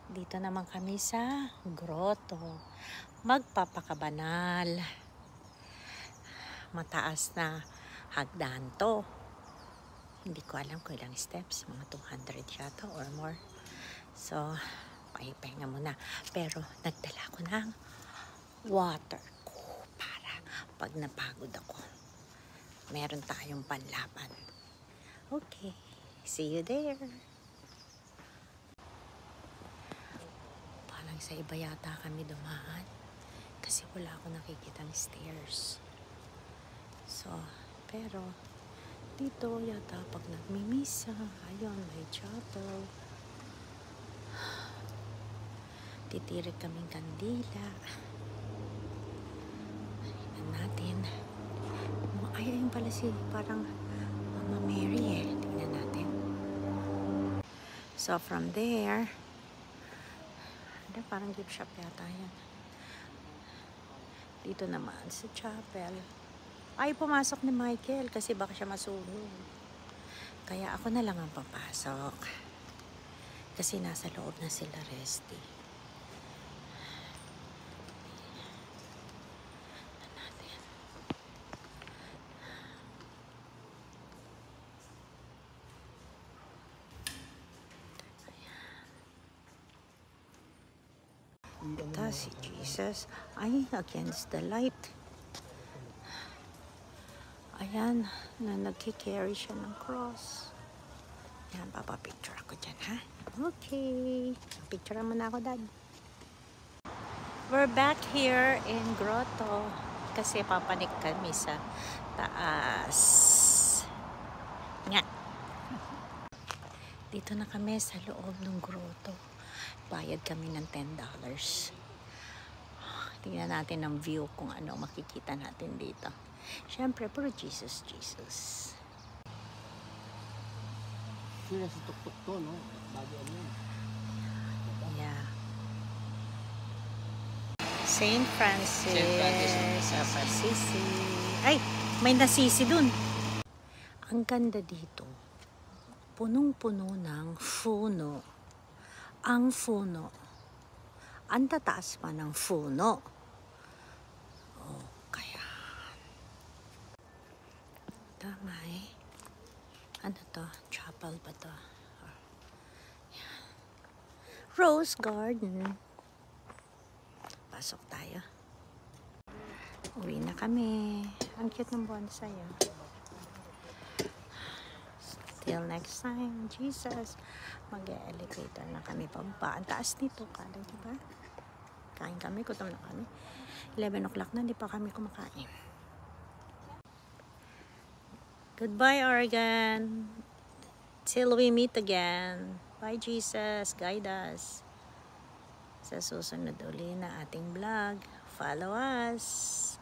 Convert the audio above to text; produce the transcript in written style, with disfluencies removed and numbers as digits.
Dito naman kami sa grotto. Magpapakabanal. Mataas na hagdan to. Hindi ko alam kung ilang steps. Mga 200 yata or more. So, pahipahinga muna. Pero, nagdala ko ng water ko para pag napagod ako, meron tayong panlaban. Okay. See you there. Parang sa iba yata kami dumaan kasi wala ako nakikitang stairs. So, pero dito yata pag nagmimisa, ayun, may chapel. Titirik kaming kandila. Tingnan natin. Ay, ayun pala si parang Mama Mary eh. Tingnan natin. So, from there, parang gift shop yata yan. Dito naman sa chapel. Ay, pumasok ni Michael kasi baka siya masunog. Kaya ako na lang ang papasok. Kasi nasa loob na sila Resty. Natin. Ito si Jesus ay against the light. Ayan, na nagkikarry siya ng cross. Yan, papapicture ako dyan, ha? Okay. Picture mo na ako, Dad. We're back here in Grotto. Kasi papanik kami sa taas. Nga. Dito na kami sa loob ng grotto. Bayad kami ng $10. Tingnan natin ang view kung ano makikita natin dito. Siyempre, puro Jesus, Jesus. Sila si tuktok to, no? Bago yan. Yeah. Saint Francis of Assisi. Ay, may nasisi dun. Ang ganda dito. Punong-puno ng funo. Ang funo. Ang tataas pa ng funo. Oh, kaya. Tama eh. Ano to? Chapel ba to? Yan. Rose Garden. Pasok tayo. Uwi na kami. Ang cute ng bonsai. Oh. Till next time, Jesus. Mag-elevator na kami pababa. Ang taas nito, kala, diba? Kain kami, gutom na kami. 11 o'clock na, hindi pa kami kumakain. Goodbye, Oregon. Till we meet again. Bye, Jesus. Guide us. Sa susunod uli na ating vlog. Follow us.